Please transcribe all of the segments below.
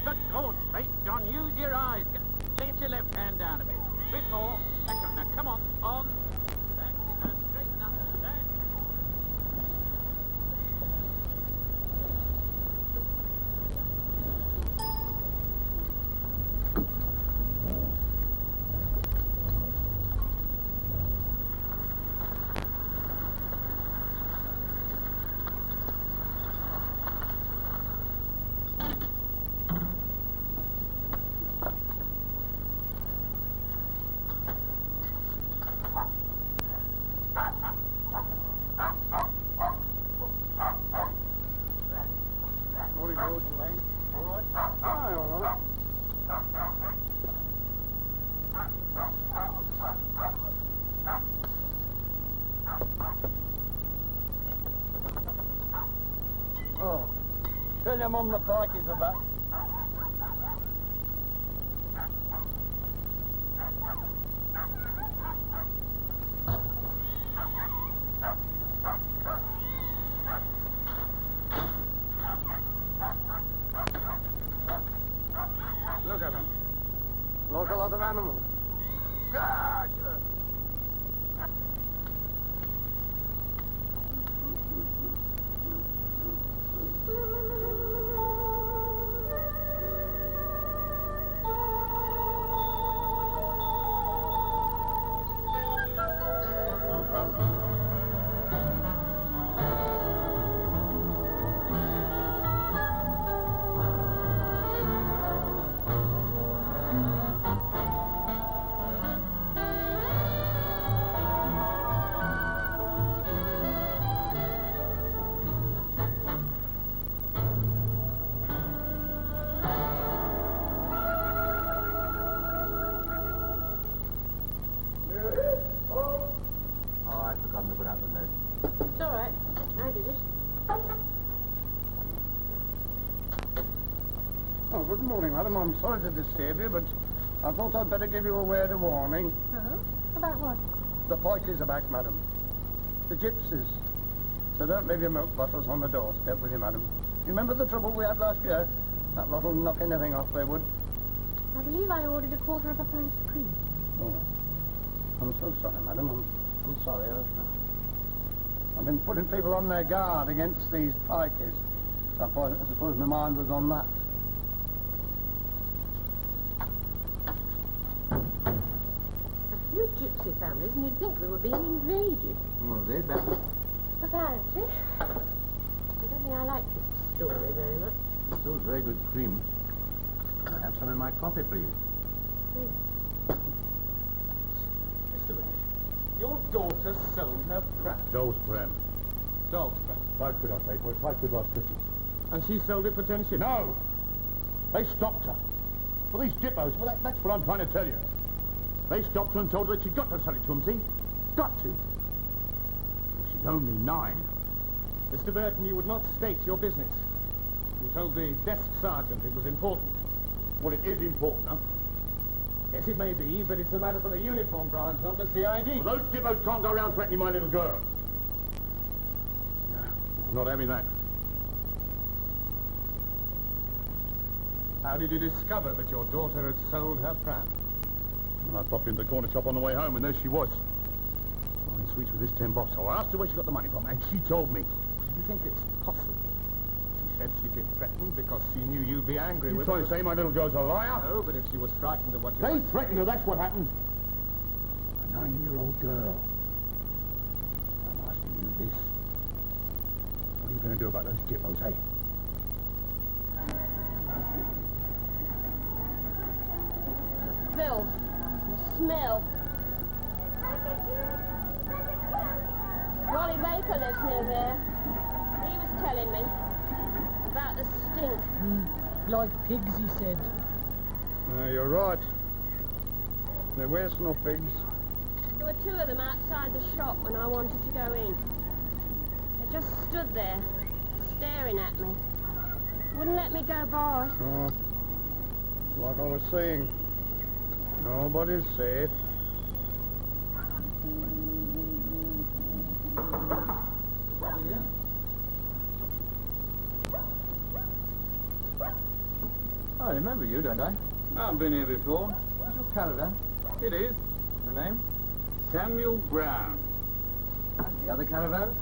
Good Lord, St. John, use your eyes. Let your left hand down a bit. Bit more. That's right. Now, come on. On. That's it. Straighten up. That's tell your mum the pikeys are back. Look at them. Like a lot of animals. Gotcha! It's all right. I did it. Oh, good morning, madam. I'm sorry to disturb you, but I thought I'd better give you a word of warning. Oh? About what? The pikeys are back, madam. The gypsies. So don't leave your milk bottles on the doorstep with you, madam. You remember the trouble we had last year? That lot will knock anything off, they would. I believe I ordered a quarter of a pint of cream. Oh, I'm so sorry, madam. I'm sorry. I've been putting people on their guard against these pikeys. So I suppose my mind was on that. A few gypsy families, and you'd think we were being invaded. Well, they better. Apparently. I don't think I like this story very much. Still very good cream. Can I have some in my coffee, please? Mr. Ray, your daughter sold her pram. Doll's pram. Doll's pram. 5 quid I paid for it, 5 quid last Christmas. And she sold it for 10 shillings? No! They stopped her. For these jippos, well, that's what I'm trying to tell you. They stopped her and told her that she'd got to sell it to them, see? Got to. Well, she's only 9. Mr. Burton, you would not state your business. You told the desk sergeant it was important. Well, it is important, huh? Yes, it may be, but it's a matter for the uniform branch, not the CID. Well, those jippos can't go around threatening my little girl. No, I'm not having that. How did you discover that your daughter had sold her pram? Well, I popped into the corner shop on the way home, and there she was. Buying sweets with this tin box. So I asked her where she got the money from, and she told me. Do you think it's possible? She said she'd been threatened because she knew you'd be angry with her. You trying to say my little girl's a liar? No, but if she was frightened of what you They might threatened say- her, that's what happened. A 9-year-old girl. I'm asking you this. What are you going to do about those jippos, eh? Filth. The smell. Wally Baker lives near there. He was telling me about the stink. Like pigs, he said. You're right. They're worse than pigs. There were 2 of them outside the shop when I wanted to go in. They just stood there, staring at me. Wouldn't let me go by. Oh, it's like I was saying. Nobody's safe. I remember you, don't I? I've been here before. What's your caravan? It is. Your name? Samuel Brown. And the other caravans?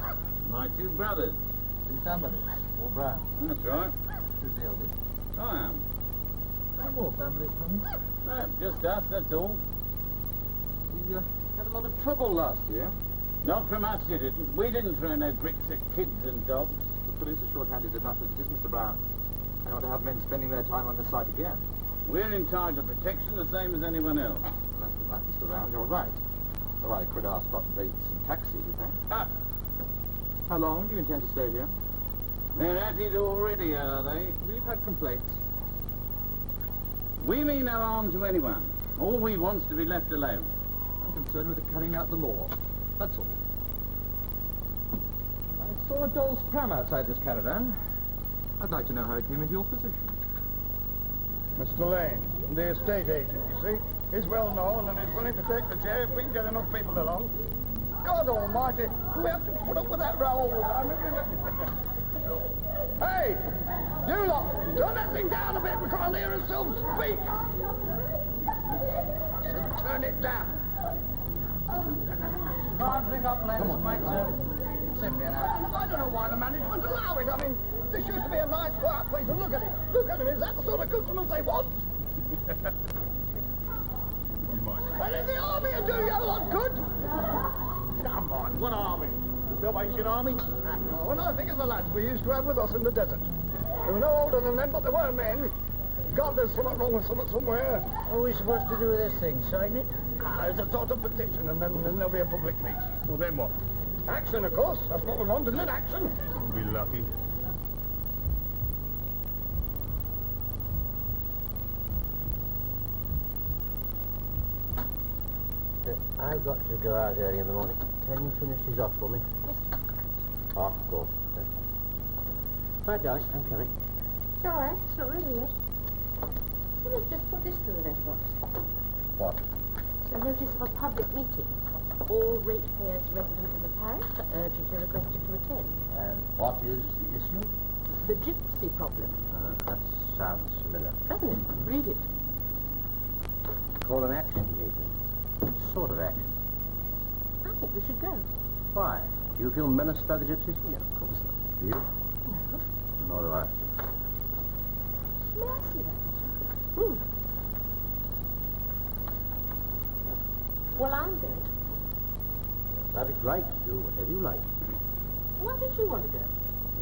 My two brothers. Two families. All Brown. That's right. Who's the eldest? I am. No more families coming. Just us, that's all. You had a lot of trouble last year. Not from us, you didn't. We didn't throw no bricks at kids and dogs. The police are short-handed enough as it is, Mr. Brown. I don't want to have men spending their time on this site again. We're entitled to protection the same as anyone else. Less than that, Mr. Brown, you're right. Though I could ask what rates and taxis you pay. Ah, How long do you intend to stay here? they're at it already, are they? We've had complaints. We mean no harm to anyone. All we want's to be left alone. I'm concerned with the carrying out the law. That's all. I saw a doll's pram outside this caravan. I'd like to know how it came into your possession. Mr. Lane, the estate agent, you see. He's well known and he's willing to take the chair if we can get enough people along. God almighty, do we have to put up with that row all the time? Hey! You lot, turn that thing down a bit, we can't hear ourselves speak! I said turn it down. Can't drink up, lads, mate, sir. Simply enough. I don't know why the management allow it. I mean, this used to be a nice, quiet place, and look at it. Look at him, is that the sort of customers they want? You mind? And in the army will do you lot good. Come on, what army? The Salvation Army? When I think of the lads we used to have with us in the desert, they were no older than them, but they were men. God, there's something wrong with something somewhere. What are we supposed to do with this thing, sign it? It's a sort of petition, and then there'll be a public meet. Well, then what? Action, of course. That's what we want, isn't it? Action. We'll be lucky. I've got to go out early in the morning. Can you finish these off for me? Yes. Oh, of course. Right, darling, I'm coming. It's all right. It's not ready yet. Someone's just put this through the letterbox. What? It's a notice of a public meeting. All ratepayers resident of the parish are urgently requested to attend. And what is the issue? The gypsy problem. That sounds familiar. Doesn't it? Read it. Call an action meeting. What sort of action? I think we should go. Why? Do you feel menaced by the gypsies? No, of course not. Do you? No. Nor do I. May I see that? Well, I'm going. That is right to do whatever you like. Why don't you want to go?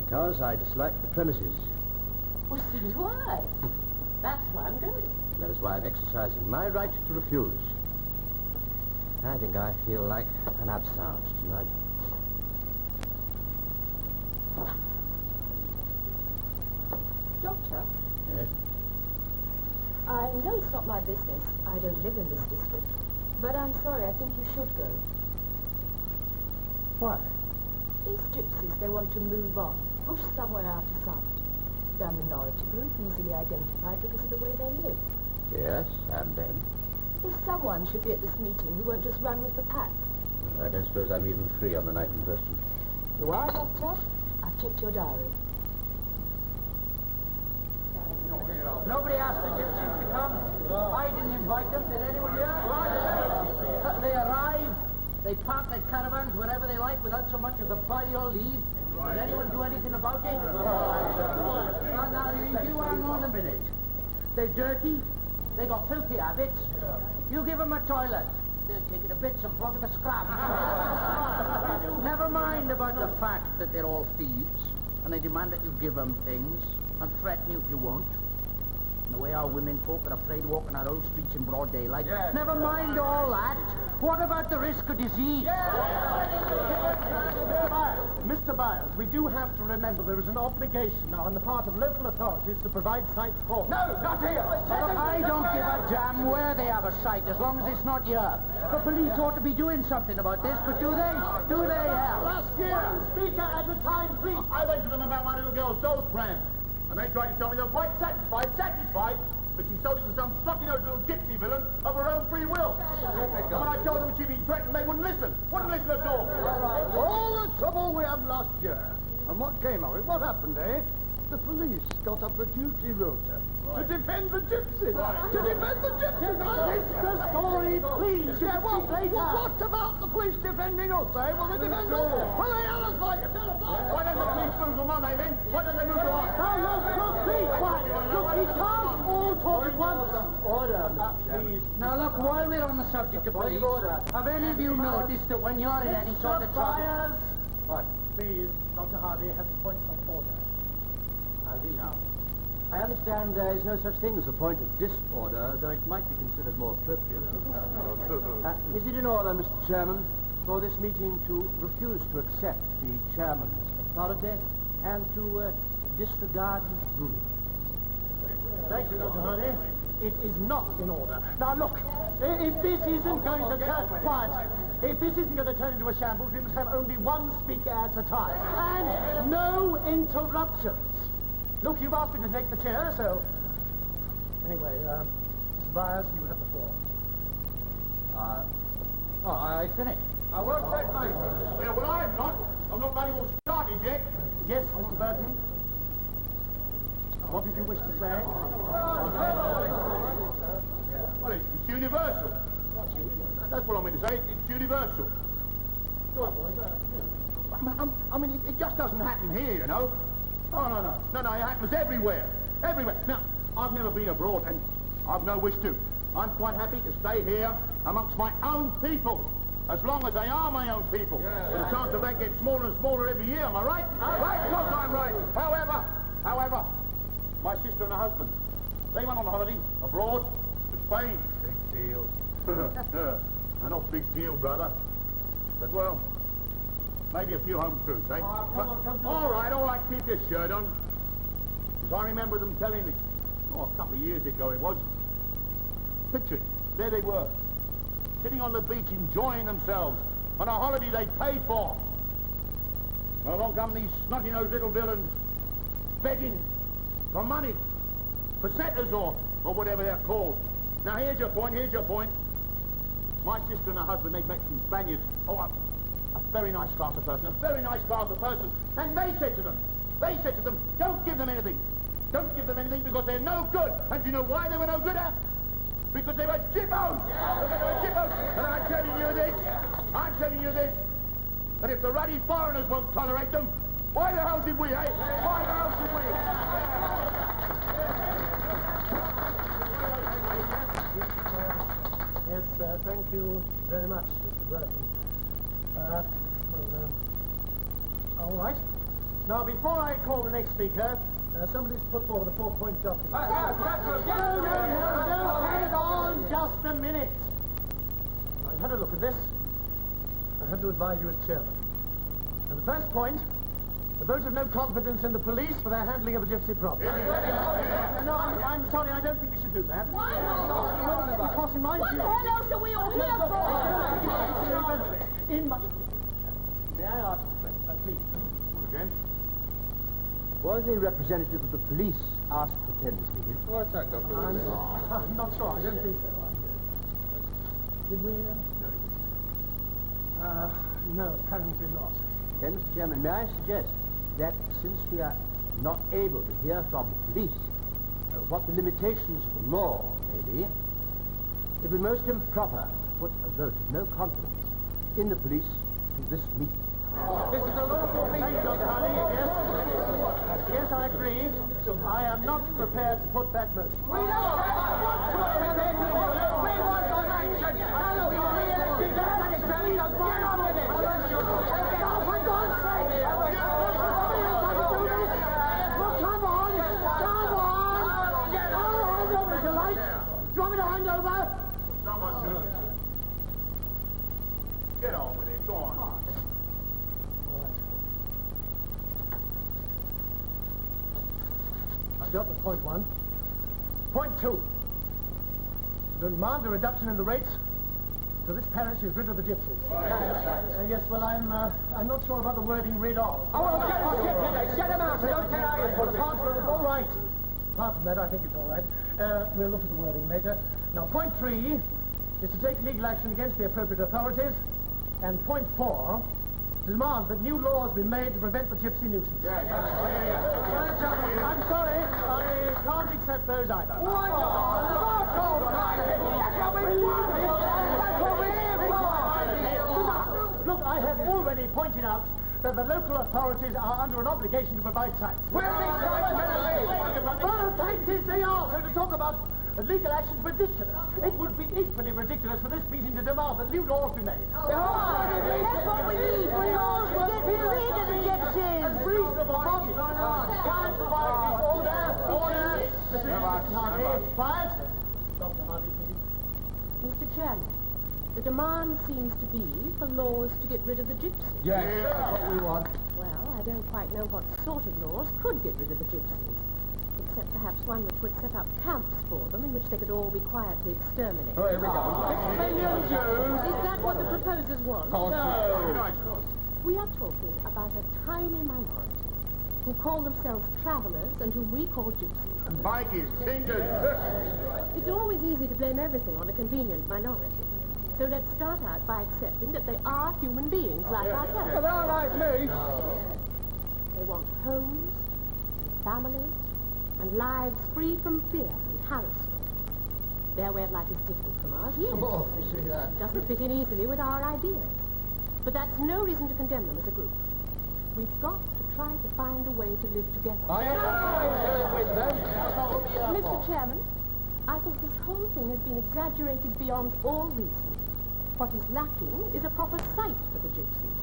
Because I dislike the premises. Well, so do I. That's why I'm going. That is why I'm exercising my right to refuse. I think I feel like an absence tonight. Doctor, Yes? I know it's not my business. I don't live in this district. But I'm sorry, I think you should go. Why? These gypsies, they want to move on, push somewhere out of sight. They're a minority group, easily identified because of the way they live. Yes, and then? Well, someone should be at this meeting who won't just run with the pack. I don't suppose I'm even free on the night in question. You are, Doctor? I've checked your diary. Nobody asked the gypsies to come. I didn't invite them. Did anyone here? They arrive. They park their caravans wherever they like without so much as a by your leave. Did anyone do anything about it? Now, you hang on a minute. They're dirty. They got filthy habits. You give them a toilet. They'll take it to bits and throw it to scrap. Never mind about the fact that they're all thieves, and they demand that you give them things, and threaten you if you won't. And the way our women folk are afraid of walking our old streets in broad daylight. Yes. Never mind all that. What about the risk of disease? Mr. Byers, we do have to remember there is an obligation now on the part of local authorities to provide sites for. No, not here. I don't give a damn where they have a site, as long as it's not here. The police ought to be doing something about this, but do they? Do they, hell? Last year, speaker at a time, please. I went to them about my little girl's doll's pram. And they tried to tell me they're quite satisfied, that she sold it to some snotty-nosed little gypsy villain of her own free will. And when I told them she'd been threatened, they wouldn't listen. Wouldn't listen at all. All the trouble we had last year. And what came of it? What happened, eh? The police got up the duty rota to defend the gypsies. To defend the gypsies. Mr. Story, please. Yeah, what about the police defending us, eh? Well, they defend us. Well, they are us like a telephone. Why don't the police move them on, eh, then? Why don't they move them on? Now, look, please, quiet. Look, we can't all talk at once. Order, Mr. Chairman. Please. Now look, while we're on the subject of police, have any of you noticed that when you're in any sort of trouble... Byers, What? please, Dr. Hardy has a point of order. Now, I understand there is no such thing as a point of disorder, though it might be considered more appropriate. Is it in order, Mr. Chairman, for this meeting to refuse to accept the chairman's authority and to disregard his ruling? Thank you, Dr. Hardy. It is not in order. Now look, if this isn't going to turn... Quiet. If this isn't going to turn into a shambles, we must have only one speaker at a time. And no interruptions. Look, you've asked me to take the chair, so... Anyway, Mr. Byers, you have the floor. I finished. I won't say mate. Yeah, well, I'm not. I'm not bloody well started yet. Yes, Mr. Burton? What did you wish to say? Well, it's universal. That's what I mean to say. It's universal. I mean, it just doesn't happen here, you know. Oh, no, it happens everywhere. Everywhere. Now, I've never been abroad, and I've no wish to. I'm quite happy to stay here amongst my own people, as long as they are my own people. The chance of that gets smaller and smaller every year, am I right? Right, of course I'm right. However, my sister and her husband, they went on holiday abroad to Spain. Big deal. Not big deal, brother. But, well, maybe a few home truths, eh? All right, keep your shirt on. Because I remember them telling me, a couple of years ago it was, picture it, there they were, sitting on the beach enjoying themselves on a holiday they paid for. And along come these snotty-nosed little villains begging for money, pesetas or whatever they're called. Now here's your point. My sister and her husband, they've met some Spaniards. Oh, a very nice class of person, And they said to them, don't give them anything. Don't give them anything because they're no good. And do you know why they were no good? Because they were jippos. And I'm telling you this, that if the ruddy foreigners won't tolerate them, why the hell should we, eh? Why the hell should we? Yes, thank you very much, Mr. Burton. All right. Now, before I call the next speaker, somebody's put forward a 4-point document. No, hang on just a minute. I've had a look at this. I have to advise you as chairman. And the first point, a vote of no confidence in the police for their handling of a gypsy problem. No, I'm sorry, I don't think we should do that. Why not? Because in my view... What the hell else are we all here for? In my... May I ask a question? Please. Again? Was a representative of the police asked to attend this meeting? What's that got to do with it? I'm not sure. I don't think so. Did we? No, apparently not. Then, Mr. Chairman, may I suggest that since we are not able to hear from the police what the limitations of the law may be, it would be most improper to put a vote of no confidence in the police to this meeting. This is a lawful thing, Dr. Hardy, yes. Yes, I agree. I am not prepared to put that motion. We don't want to amend the order. We want an action. Now look, you're re-elected. Get on with it. For God's sake. Well, come on. All right, over to light. Do you want me to hand over? Someone should. Get on with it. Go on. I've got the point 1. Point 2. To demand a reduction in the rates so this parish is rid of the gypsies. Yes, well, I'm not sure about the wording rid of. Oh, well, get him out. I don't care how you put it. All right. Apart from that, I think it's all right. We'll look at the wording later. Now, point 3 is to take legal action against the appropriate authorities. And point 4 to demand that new laws be made to prevent the gypsy nuisance. I'm sorry, I can't accept those either. Why Look, I have already pointed out that the local authorities are under an obligation to provide sites. Where are these sites going to be? Well, the fact is they are, so to talk about legal action's ridiculous. It would be equally ridiculous for this meeting to demand that new laws be made. That's what we need. We all get rid of the gypsies. Reasonable body. Quiet, quiet, order, order. Mr. Hardy, quiet. Dr. Hardy, please. Mr. Chairman, the demand seems to be for laws to get rid of the gypsies. Yes, that's what we want. Well, I don't quite know what sort of laws could get rid of the gypsies, except perhaps one which would set up camps for them in which they could all be quietly exterminated. Oh, here we go. Is that what the proposers want? No. We are talking about a tiny minority who call themselves travellers and whom we call gypsies. Bikies, tinkers. It's always easy to blame everything on a convenient minority. So let's start out by accepting that they are human beings like ourselves. Well, they're like me. They want homes, and families, and lives free from fear and harassment. Their way of life is different from ours, yes. Oh, you see that. Doesn't fit in easily with our ideas. But that's no reason to condemn them as a group. We've got to try to find a way to live together. Mr. Chairman, I think this whole thing has been exaggerated beyond all reason. What is lacking is a proper site for the gypsies.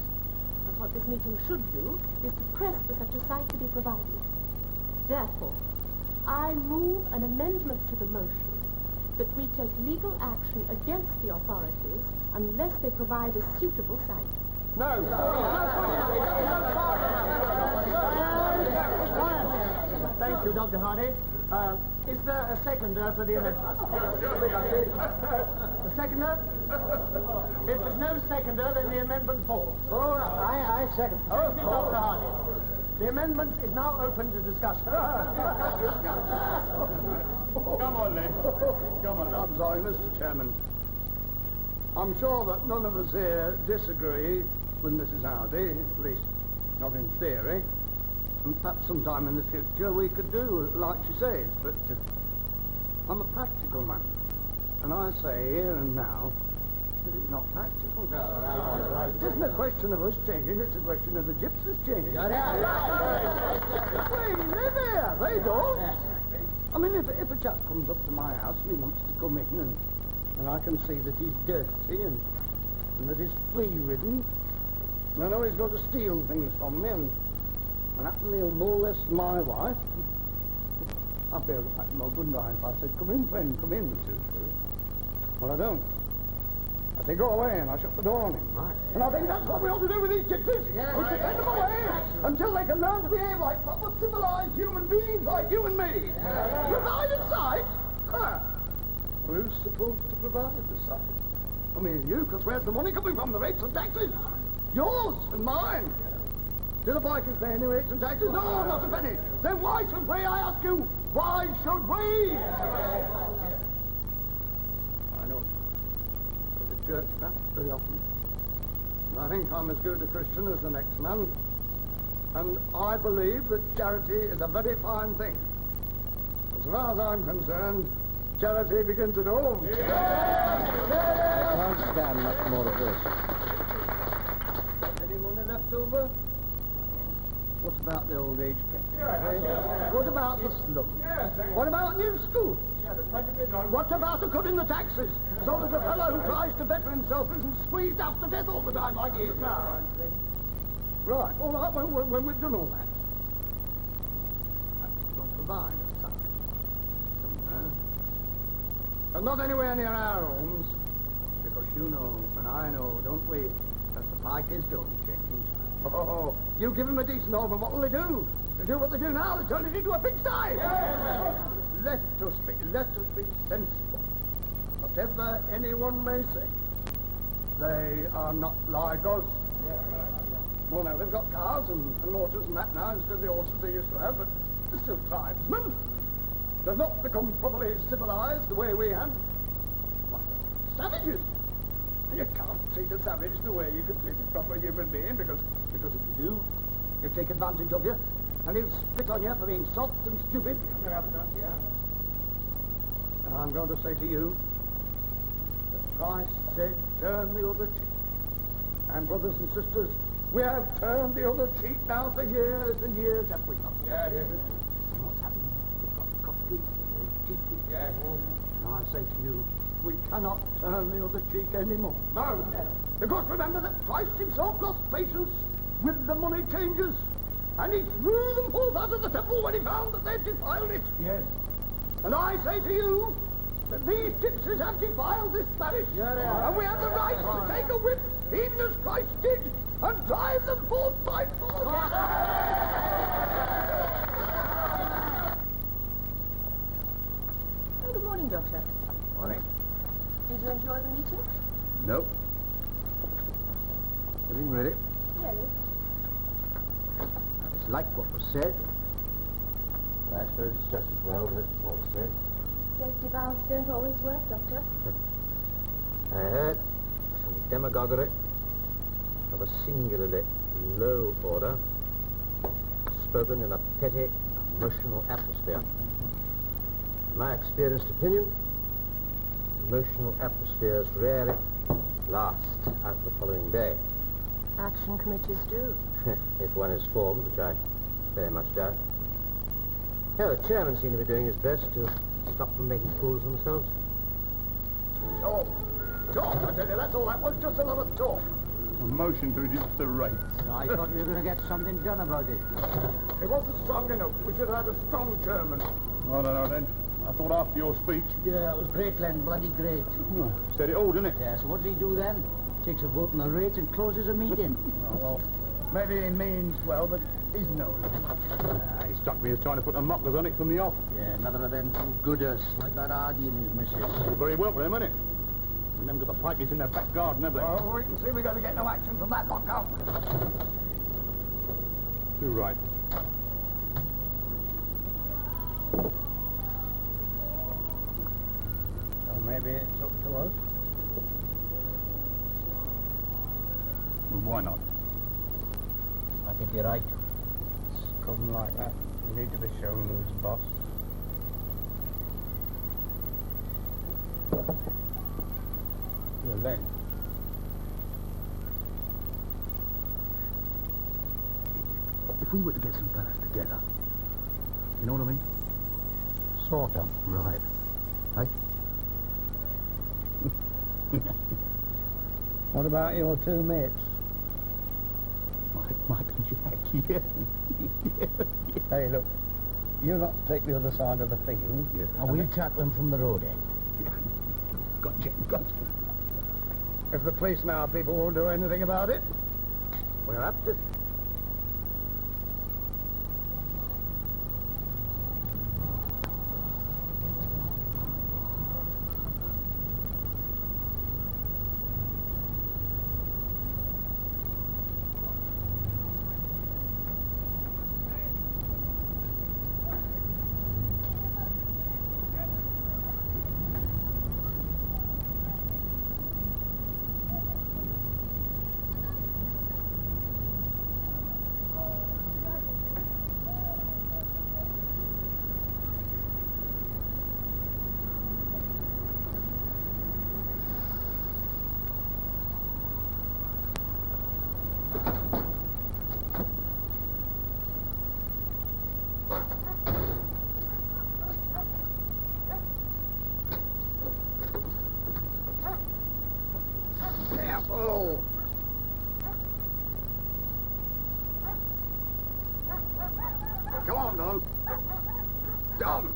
And what this meeting should do is to press for such a site to be provided. Therefore, I move an amendment to the motion that we take legal action against the authorities unless they provide a suitable site. No. Thank you, Dr. Hardy. Is there a seconder for the amendment? A seconder? If there's no seconder, then the amendment falls. Oh, I second. Seconded, Dr. Hardy. The amendment is now open to discussion. Come on, Len. Come on, Len. I'm sorry, Mr. Chairman. I'm sure that none of us here disagree with Mrs. Hardy, at least not in theory. And perhaps sometime in the future we could do like she says, but I'm a practical man. And I say here and now that it's not practical. It isn't a question of us changing, it's a question of the gypsies changing. We live here, they don't. I mean, if a chap comes up to my house and he wants to come in and I can see that he's dirty and that he's flea-ridden, and I know he's going to steal things from me and happily he'll molest my wife, I'd be like no good night if I said, come in, friend, come in, Mrs. Well, I don't. I say, go away, and I shut the door on him. Right. And I think that's what we ought to do with these gypsies. Yeah, we should send them away until they can learn to behave like proper civilized human beings like you and me. Yeah. Provide a site? Huh. Well, who's supposed to provide the site? I mean, you, because where's the money coming from? The rates and taxes? Yours and mine. Do the bikers pay any rates and taxes? No, not a penny. Then why should we, I ask you, why should we? I don't go to church perhaps very often. And I think I'm as good a Christian as the next man. And I believe that charity is a very fine thing. As far as I'm concerned, charity begins at home. I can't stand much more of this. Any money left over? What about the old age pension? What about the slum? What about new schools? What about the cut in the taxes? So that a fellow who tries to better himself isn't squeezed after death all the time like he is now. Right, all right, when we've done all that, we'll provide a site somewhere. And not anywhere near our homes, because you know, and I know, don't we, that the pikers don't change. Oh, you give them a decent home, and what will they do? They do what they do now, they turn it into a pigsty! Let us be sensible. Whatever anyone may say, they are not like us. Well, now, they've got cars and motors and that now instead of the horses they used to have, but they're still tribesmen. They've not become properly civilized the way we have. What, savages! You can't treat a savage the way you could treat a proper human being, because if you do, he'll take advantage of you, and he'll spit on you for being soft and stupid. You haven't done, yeah. And I'm going to say to you that Christ said, turn the other cheek. And brothers and sisters, we have turned the other cheek now for years and years, have we not? Yeah, yeah. And what's happened? We've got cocky, cheeky. Yeah. And I say to you, we cannot turn the other cheek anymore. No. Because remember that Christ himself lost patience with the money changers. And he threw them forth out of the temple when he found that they'd defiled it. Yes. And I say to you that these gypsies have defiled this parish. And we have the right to take a whip, even as Christ did, and drive them forth by force. Oh, good morning, Doctor. Morning. Did you enjoy the meeting? No. I didn't read it. Really? It's like what was said. I suppose it's just as well that what was said. Safety valves don't always work, Doctor. I heard some demagoguery of a singularly low order, spoken in a petty, emotional atmosphere. In my experienced opinion, emotional atmospheres rarely last out the following day. Action committees do. If one is formed, which I very much doubt. Yeah, the chairman seemed to be doing his best to stop them making fools of themselves. Talk. Talk, I tell you, that's all that was, just a lot of talk. A motion to reduce the rates. I thought we were going to get something done about it. It wasn't strong enough. We should have had a strong chairman. I don't know then. I thought after your speech... Yeah, it was great, Len, bloody great. Said it all, didn't it? Yeah, so what does he do then? Takes a vote on the rates and closes a meeting. Oh, well, maybe he means well, but he's no. He struck me as trying to put the mockers on it from the off. Yeah, another of them two-gooders, like that Hardy and his missus. All very well for them, isn't it? And them got the pikeys in their back garden, haven't they? Oh, we can see we're going to get no action from that lockout. You're right. Well, maybe it's up to us. Well, why not? I think you're right. It's come like that. You need to be shown who's boss. Yeah, Len. If we were to get some fellas together, you know what I mean? Sort of. Right. Hey? What about your two mates? Mike and Jack, yeah. Hey, look, you lot take the other side of the field. Yeah. And we'll tackle him from the road end. Gotcha. If the police and our people won't do anything about it, we'll have to. Careful! Come on, Don. Don!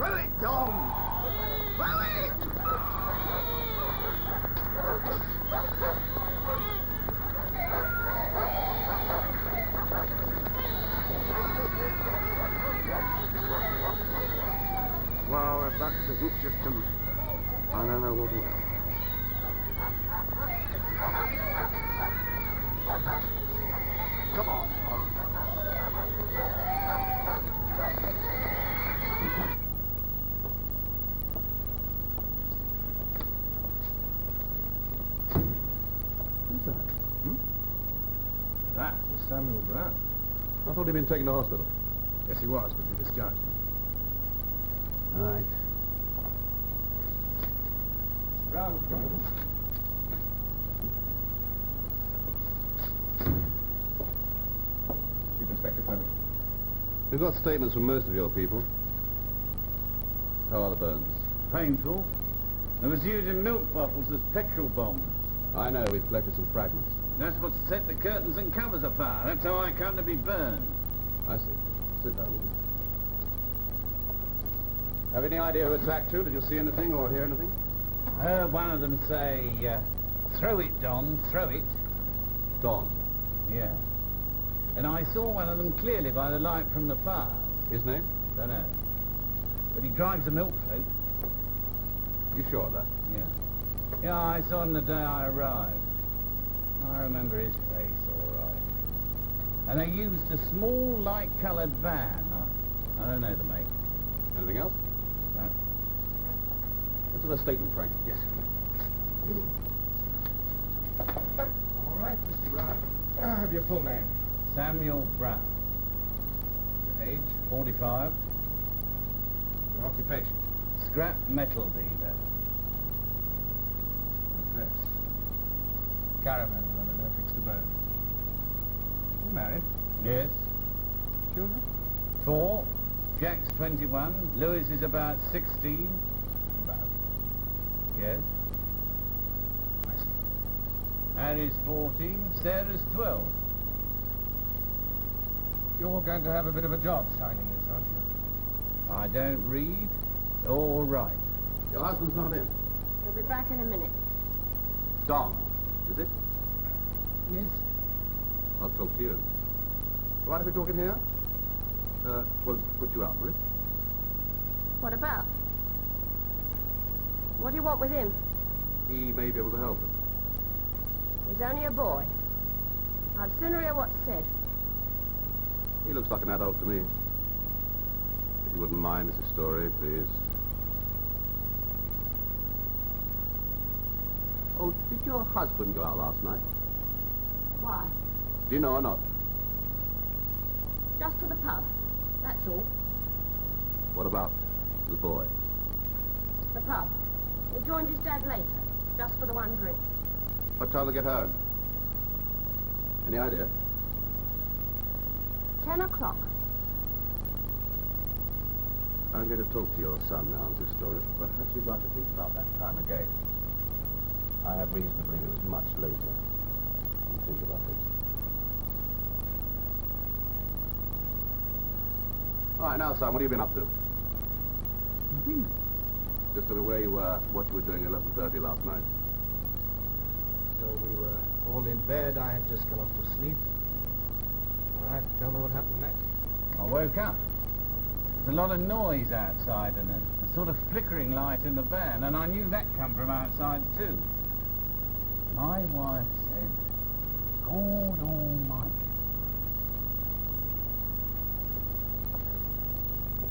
Throw it, Tom! Throw it! Well, if that doesn't shift him, I don't know what will. Come on. Who's that? That was Samuel Brown. I thought he'd been taken to hospital. Yes, he was, but they discharged him. Right. Brown's coming. Chief Inspector Fleming. We've got statements from most of your people. How are the burns? Painful. They was using milk bottles as petrol bombs. I know, we've collected some fragments. That's what set the curtains and covers afire. That's how I come to be burned. I see. Sit down with you. Have any idea who attacked you? Did you see anything or hear anything? I heard one of them say, throw it, Don, throw it. Don. Yeah. And I saw one of them clearly by the light from the fire. His name? Dunno. But he drives a milk float. You sure of that? Yeah. Yeah, I saw him the day I arrived. I remember his face all right. And they used a small, light-coloured van. I don't know the make. Anything else? No. Let's have a statement, Frank. Yes. All right, Mr. Brown. I have your full name. Samuel Brown. Your age? 45. Your occupation? Scrap metal dealer. Address? Caravan owner, no fixed abode. You married? Yes. Children? 4. Jack's 21. Louis is about 16. About. Yes. I see. Harry's 14. Sarah's 12. You're going to have a bit of a job signing this, aren't you? I don't read or write. Your husband's not in. He'll be back in a minute. Don, is it? Yes. I'll talk to you. Right if we talk in here? Won't put you out, will it? What about? What do you want with him? He may be able to help us. He's only a boy. I'd sooner hear what's said. He looks like an adult to me. If you wouldn't mind, Mrs. Story, please. Oh, did your husband go out last night? Why? Do you know or not? Just to the pub. That's all. What about the boy? The pub. He joined his dad later, just for the one drink. What time they get home? Any idea? 10 o'clock. I'm going to talk to your son now, Mrs. Story, but perhaps you'd like to think about that time again. I have reason to believe it was much later. You think about it. All right, now, son, what have you been up to? Nothing. Just tell me where you were, what you were doing at 11:30 last night. So we were all in bed. I had just gone off to sleep. All right, tell me what happened next. I woke up. There's a lot of noise outside and a sort of flickering light in the van, and I knew that come from outside too. My wife said, God Almighty.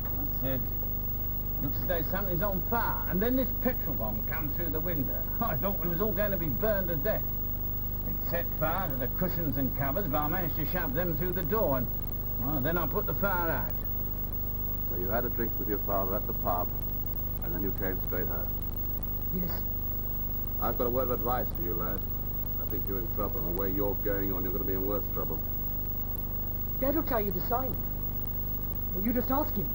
I said, looks as though something's on fire, and then this petrol bomb come through the window. I thought we was all going to be burned to death. It set fire to the cushions and covers, but I managed to shove them through the door, and well, then I put the fire out. So you had a drink with your father at the pub, and then you came straight home. Yes. I've got a word of advice for you, lad. I think you're in trouble, and the way you're going on, you're going to be in worse trouble. Dad will tell you to sign. Well, you just ask him.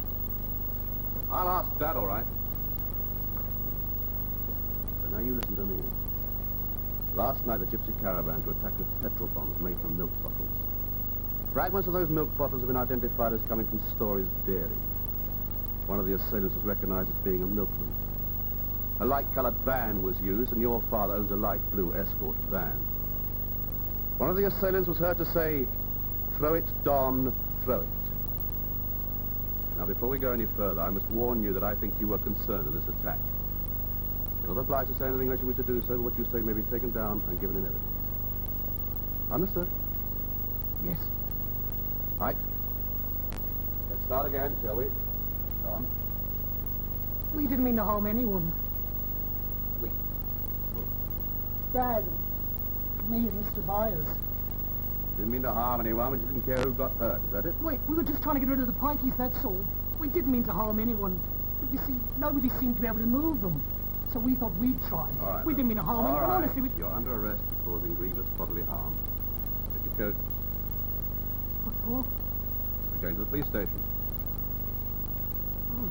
I'll ask Dad, all right. But now you listen to me. Last night, the gypsy caravans were attacked with petrol bombs made from milk bottles. Fragments of those milk bottles have been identified as coming from Story's dairy. one of the assailants was recognized as being a milkman. A light-colored van was used, and your father owns a light blue escort van. One of the assailants was heard to say, "Throw it, Don, throw it." Now, before we go any further, I must warn you that I think you were concerned in this attack. You're not obliged to say anything unless you wish to do so, but what you say may be taken down and given in evidence. Understood? Yes. Right. Let's start again, shall we? Don. We didn't mean to harm anyone. We? Dad, me and Mr. Byers. Didn't mean to harm anyone, but you didn't care who got hurt, is that it? Wait, we were just trying to get rid of the pikeys, that's all. We didn't mean to harm anyone. But you see, nobody seemed to be able to move them. So we thought we'd try. All right. We didn't mean to harm anyone, honestly. You're under arrest for causing grievous bodily harm. Get your coat. What for? We're going to the police station. Oh.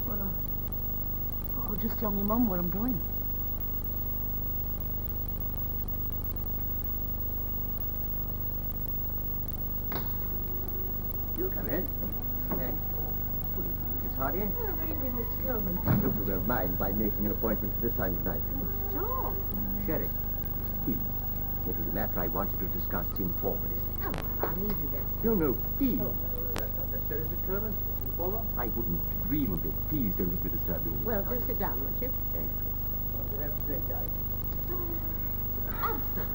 Well, I'll just tell me Mum where I'm going. You come in. Thank you. Good evening, Miss Hardy. Oh, good evening, Mr. Coleman. I hope you won't mind by making an appointment for this time of night. Sure. Sherry, please. It was a matter I wanted to discuss informally. Oh, well, I'll leave you then. No, please. Oh, that's not necessary, is it, Coleman? It's informal. I wouldn't dream of it. Please don't let me disturb you. Well, do sit down, won't you? Thank you. What do you have to drink, Harry? Absinthe.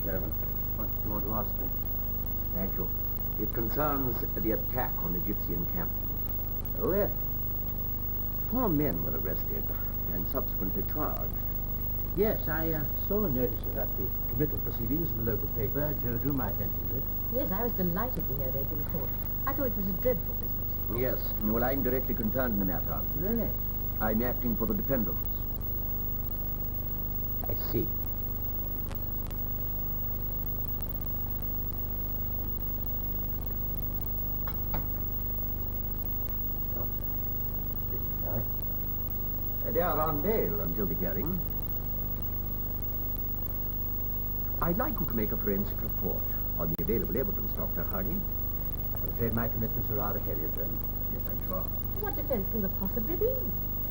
Caravan, what do you want to ask me? Thank you. It concerns the attack on the Gypsy encampment. Oh, yes. 4 men were arrested and subsequently charged. Yes, I saw a notice of that, the committal proceedings in the local paper. Joe drew my attention to it. Yes, I was delighted to hear they'd been caught. I thought it was a dreadful business. Yes, well, I'm directly concerned in the matter. Really? I'm acting for the defendants. I see. They are on bail until the hearing. I'd like you to make a forensic report on the available evidence, Dr. Hardy. I'm afraid my commitments are rather heavy, Attorney. Yes, I'm sure. What defense can there possibly be?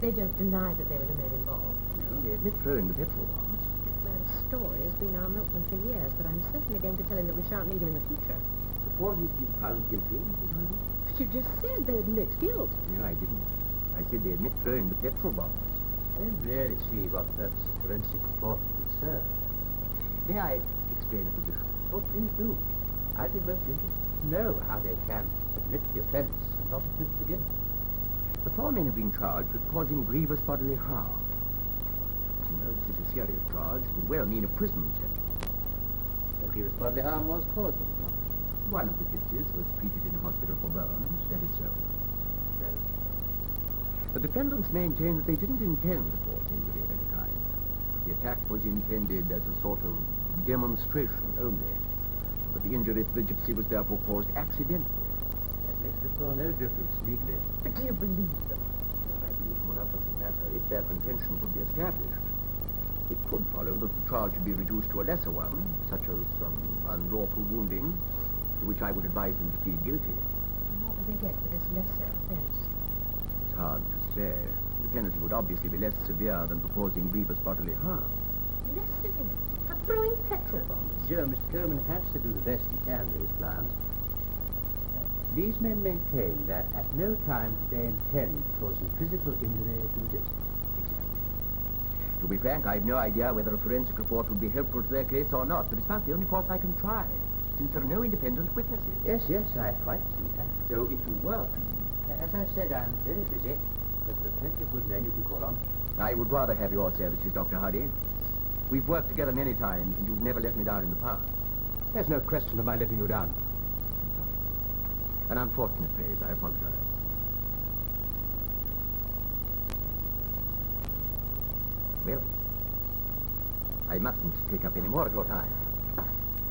They don't deny that they were the men involved. No, they admit throwing the petrol bombs. That man's story has been our milkman for years, but I'm certainly going to tell him that we shan't need him in the future. Before he's been found guilty, But you just said they admit guilt. No, I didn't. I said they admit throwing the petrol bombs. I don't really see what purpose a forensic report would serve. May I explain the position? Oh, please do. I'd be most interested to know how they can admit the offence and not admit the guilt. The 4 men have been charged with causing grievous bodily harm. You know, this is a serious charge. Could well mean a prison sentence. The grievous bodily harm was caused, was it not? One of the gypsies was treated in a hospital for burns. That is so. Well, The defendants maintain that they didn't intend to cause injury of any kind. The attack was intended as a sort of demonstration only. But the injury to the gypsy was therefore caused accidentally. that makes therefore no difference legally. But do you believe them? Well, I believe them enough doesn't matter. If their contention could be established, it could follow that the charge should be reduced to a lesser one, such as some unlawful wounding, to which I would advise them to plead guilty. And what would they get for this lesser offence? It's hard to say. The penalty would obviously be less severe than for causing grievous bodily harm. Less severe? For throwing petrol bombs? Joe, Mr. Coleman has to do the best he can with his clients. These men maintain that at no time did they intend causing physical injury to the gypsy. Exactly. To be frank, I've no idea whether a forensic report would be helpful to their case or not, but it's about the only course I can try, since there are no independent witnesses. Yes, I quite see that. So if you were to... As I said, I'm very busy, but there are plenty of good men you can call on. I would rather have your services, Dr. Hardy. We've worked together many times, and you've never let me down in the past. There's no question of my letting you down. An unfortunate phase, I apologize. Well, I mustn't take up any more of your time.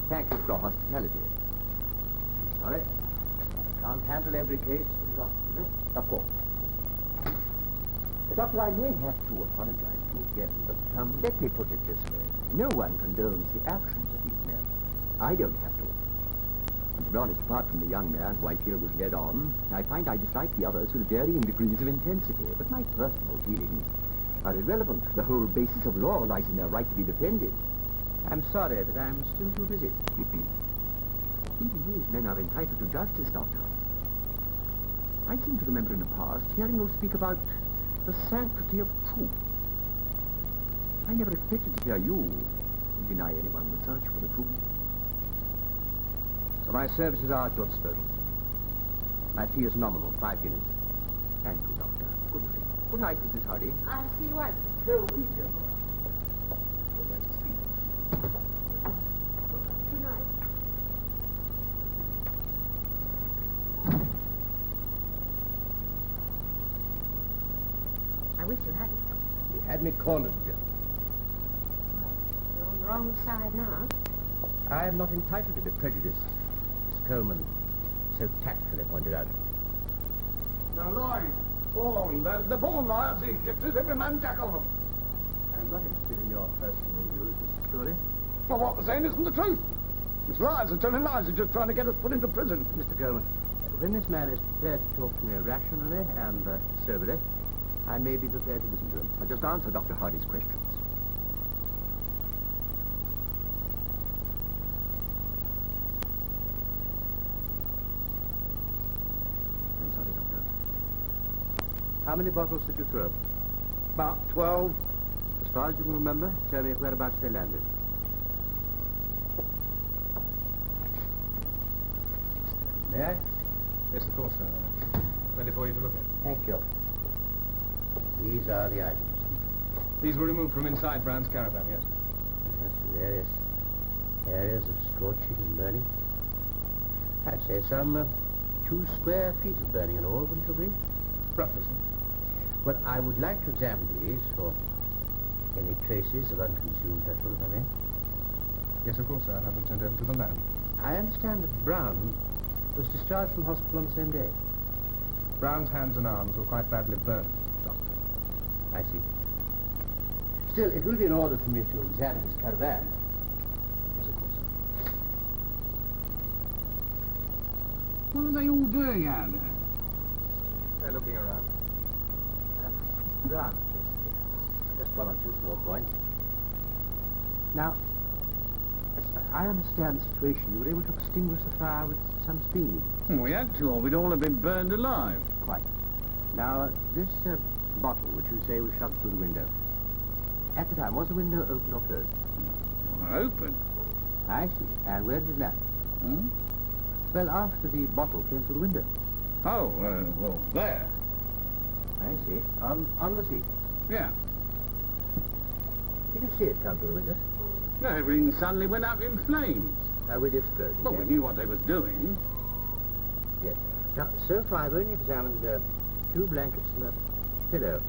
Thank you for your hospitality. I'm sorry. I can't handle every case. Of course. Doctor, I may have to apologize to you again, but let me put it this way. No one condones the actions of these men. I don't have to. And to be honest, apart from the young man who I feel was led on, I find I dislike the others with varying degrees of intensity. But my personal feelings are irrelevant. The whole basis of law lies in their right to be defended. I'm sorry, but I'm still too busy. Even these men are entitled to justice, Doctor. I seem to remember in the past hearing you speak about the sanctity of truth. I never expected to hear you deny anyone the search for the truth. So my services are at your disposal. My fee is nominal, 5 guineas. Thank you, Doctor. Good night. Good night, Mrs. Hardy. I'll see you out. No, please don't go out. Good night. I wish you hadn't. You had me cornered, Jim. You're on the wrong side now. I am not entitled to be prejudiced, Miss Coleman so tactfully pointed out. Now, lie. All on. They're born liars, these gypsies. Every man jack of them. I'm not interested in your personal views, Mr. Story. Well, what they're saying isn't the truth. It's lies. They're telling lies. They're just trying to get us put into prison. Mr. Coleman, when this man is prepared to talk to me rationally and soberly, I may be prepared to listen to him. I'll just answer Dr. Hardy's questions. I'm sorry, Doctor. How many bottles did you throw? About 12. As far as you can remember, tell me whereabouts they landed. May I? Yes, of course, sir. Ready for you to look at. Thank you. These are the items. These were removed from inside Brown's caravan, yes. Yes, various areas of scorching and burning. I'd say some 2 square feet of burning in all, wouldn't you agree? Roughly, sir. Well, I would like to examine these for any traces of unconsumed petrol, if I may. Yes, of course, sir. I'll have them sent over to the lab. I understand that Brown was discharged from hospital on the same day. Brown's hands and arms were quite badly burned, Doctor. I see. Still, it will be in order for me to examine his caravan. Yes, of course. What are they all doing out there? They're looking around. Brown, just 1 or 2 small points. Now, as I understand the situation, you were able to extinguish the fire with some speed. Well, we had to, or we'd all have been burned alive. Quite. Now, this bottle, which you say was shoved through the window, at the time, was the window open or closed? Well, open. I see. And where did it land? Hmm? Well, after the bottle came through the window. Oh, well, there. I see. On the seat. Yeah. Did you see it come through the window? No, everything suddenly went up in flames. With the explosion. Well, yes. we knew what they was doing. Yes. Now, so far, I've only examined 2 blankets and a pillow.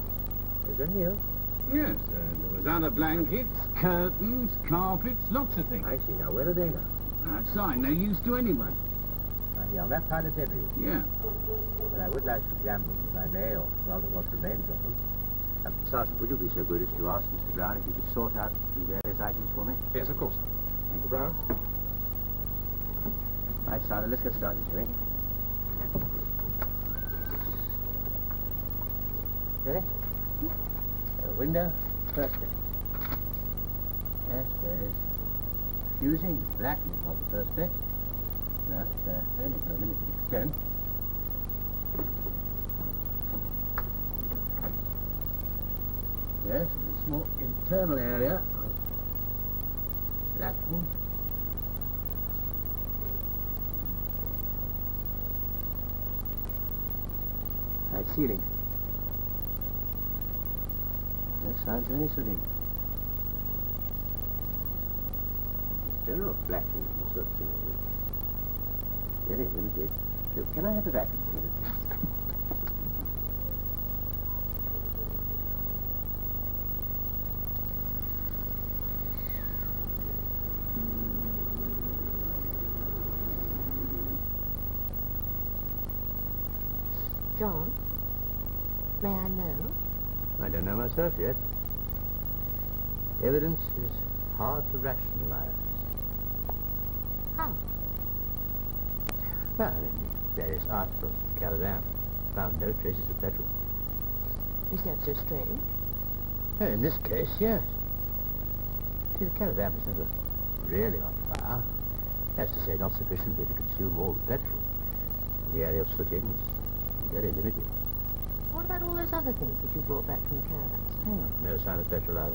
Is there anything else? Yes, there was other blankets, curtains, carpets, lots of things. I see. Now, where are they now? Outside, no use to anyone. Here, on that pile of debris. Yeah. But I would like to examine them, if I may, or rather what remains of them. Sergeant, would you be so good as to ask Mr. Brown if he could sort out the various items for me? Yes, of course. Thank you, Brown. Right, Sergeant, let's get started, shall we? Ready? Window, first bit. Yes, there's fusing, blackening of the first bit. That's only to a limited extent. Yes, there's a small internal area of blackening. Right, ceiling. No signs of any sooting. General blackening from the surface. Very limited. Can I have the vacuum cleaner? John, may I know? I don't know myself yet. Evidence is hard to rationalize. How? Well, I mean, various articles in the caravan. Found no traces of petrol. Is that so strange? Well, in this case, yes. See, the caravan was never really on fire. That's to say, not sufficiently to consume all the petrol. The area of sooting was very limited. What about all those other things that you brought back from the caravans? No sign of petrol either.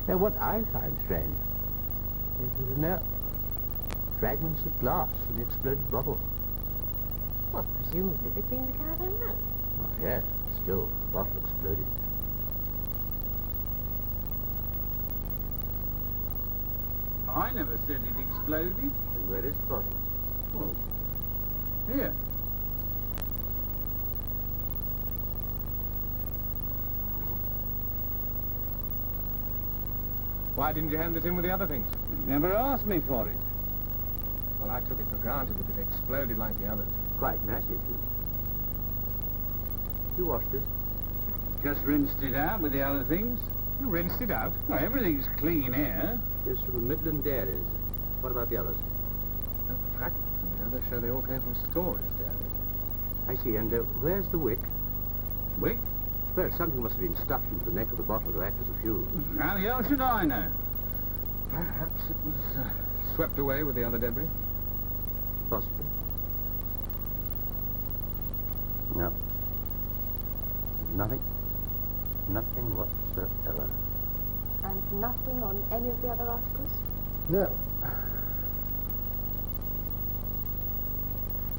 Now, what I find strange is there are no fragments of glass from the exploded bottle. Well, presumably they cleaned the caravan out. Oh, yes, but still, the bottle exploded. I never said it exploded. And where is the bottle? Well, here. Why didn't you hand it in with the other things? You never asked me for it. Well, I took it for granted that it exploded like the others. Quite massive. You washed this? Just rinsed it out with the other things. You rinsed it out? Well, everything's clean here. This from the Midland dairies. What about the others? No fragment from the others show they all came from stores, dairies. I see, and where's the wick? Wick? Well, something must have been stuffed into the neck of the bottle to act as a fuse. How the hell should I know? Perhaps it was swept away with the other debris. Possibly. No. Nothing. Nothing whatsoever. And nothing on any of the other articles? No.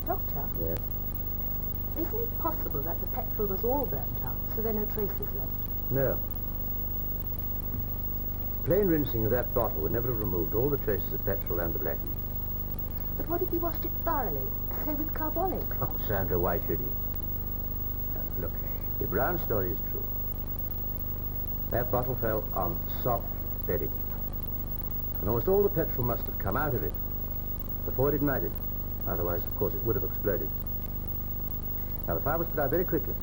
Doctor? Yes? Isn't it possible that the petrol was all burnt out, so there are no traces left? No. Plain rinsing of that bottle would never have removed all the traces of petrol and the blacking. But what if he washed it thoroughly, say with carbolic? Oh, Sandra, why should he? Look, if Brown's story is true, that bottle fell on soft bedding. And almost all the petrol must have come out of it before it ignited. Otherwise, of course, it would have exploded. Now, the fire was put out very quickly.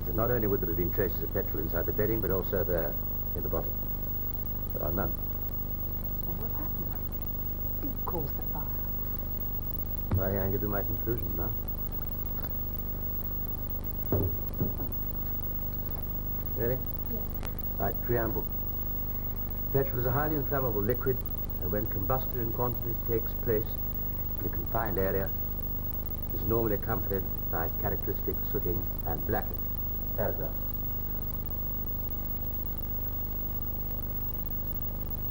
So not only would there have been traces of petrol inside the bedding, but also there, in the bottle. There are none. And what happened? What did cause the fire? Well, I can give you my conclusion now. Ready? Yes. Right, preamble. Petrol is a highly inflammable liquid, and when combustion in quantity takes place in a confined area, it is normally accompanied by characteristic sooting and blacking. Paragraph.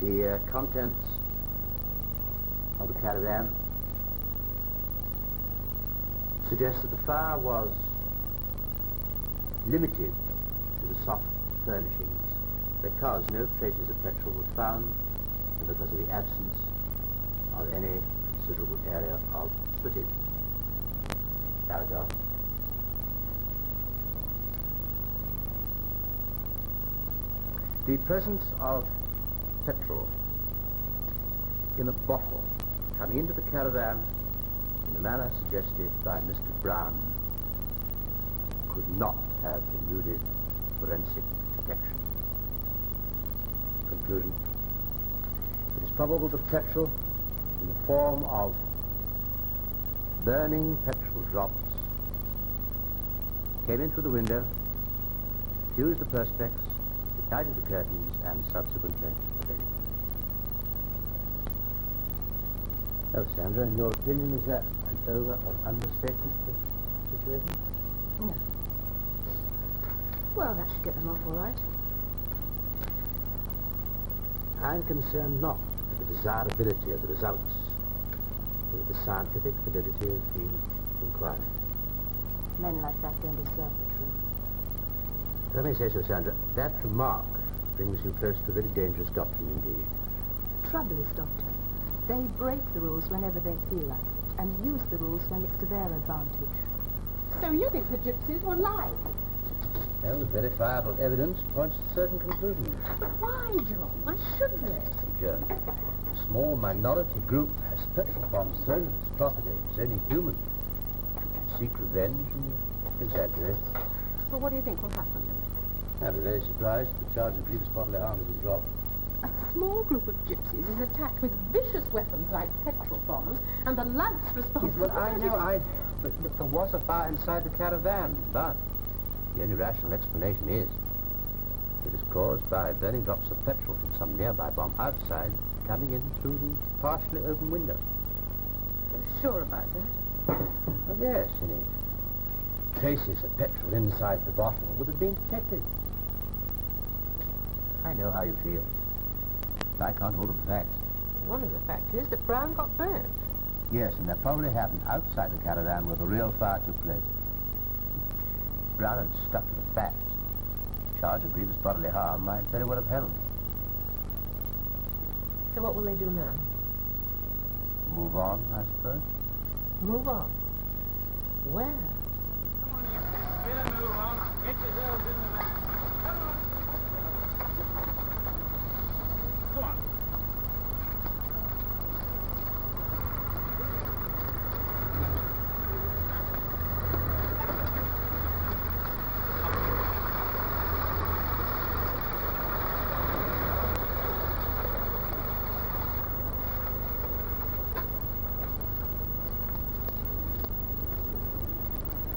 The contents of the caravan suggest that the fire was limited to the soft furnishings because no traces of petrol were found and because of the absence of any considerable area of sooting. Paragraph. The presence of petrol in a bottle coming into the caravan in the manner suggested by Mr. Brown could not have eluded forensic detection. Conclusion. It is probable that petrol in the form of burning petrol drops came in through the window, fused the perspex, ignited the curtains, and subsequently the bedding. Oh, Sandra, in your opinion, is that an over- or understatement of the situation? No. Well, that should get them off all right. I'm concerned not with the desirability of the results, but with the scientific validity of the inquiry. Men like that don't deserve the truth. Let me say so, Sandra. That remark brings you close to a very dangerous doctrine indeed. Trouble is, Doctor, they break the rules whenever they feel like it, and use the rules when it's to their advantage. So you think the gypsies were lying? Well, the verifiable evidence points to certain conclusions. But why, John? Why should they? Joan, a small minority group has petrol bombs thrown at its property. It's only human. Seek revenge and exaggerate. Well, what do you think will happen then? I'd be very surprised if the charge of grievous bodily harm isn't dropped. A small group of gypsies is attacked with vicious weapons like petrol bombs, and the lights responsible... Yes, well, I know, but there was a fire inside the caravan, but the only rational explanation is it was caused by burning drops of petrol from some nearby bomb outside, coming in through the partially open window. You're sure about that? Well, yes, any traces of petrol inside the bottle would have been detected. I know how you feel. I can't hold up the facts. One of the facts is that Brown got burnt. Yes, and that probably happened outside the caravan where the real fire took place. Brown had stuck to the facts. Charge of grievous bodily harm might very well have held. So what will they do now? Move on, I suppose. Move on? Where? Come on, you better move on. Get yourselves in the van. Come on. Go on.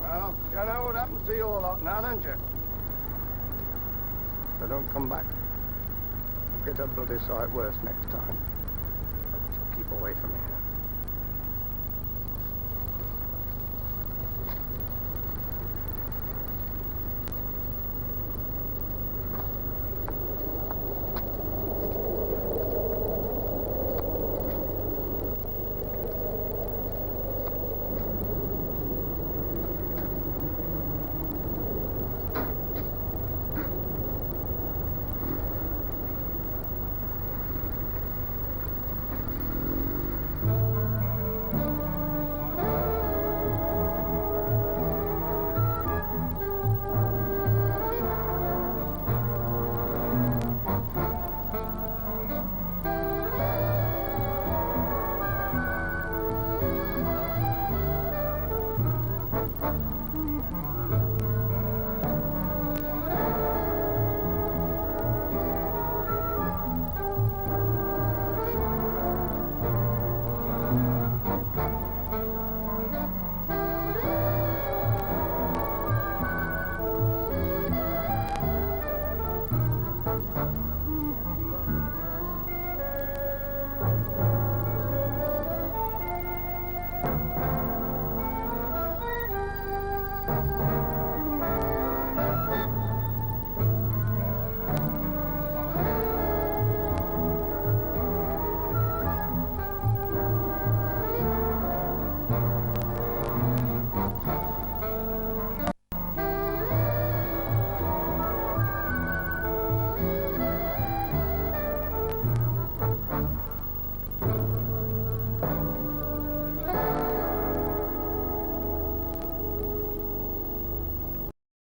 Well, you know what happens to you all lot now, don't you? They don't come back. You'll get a bloody sight worse next time. So keep away from me.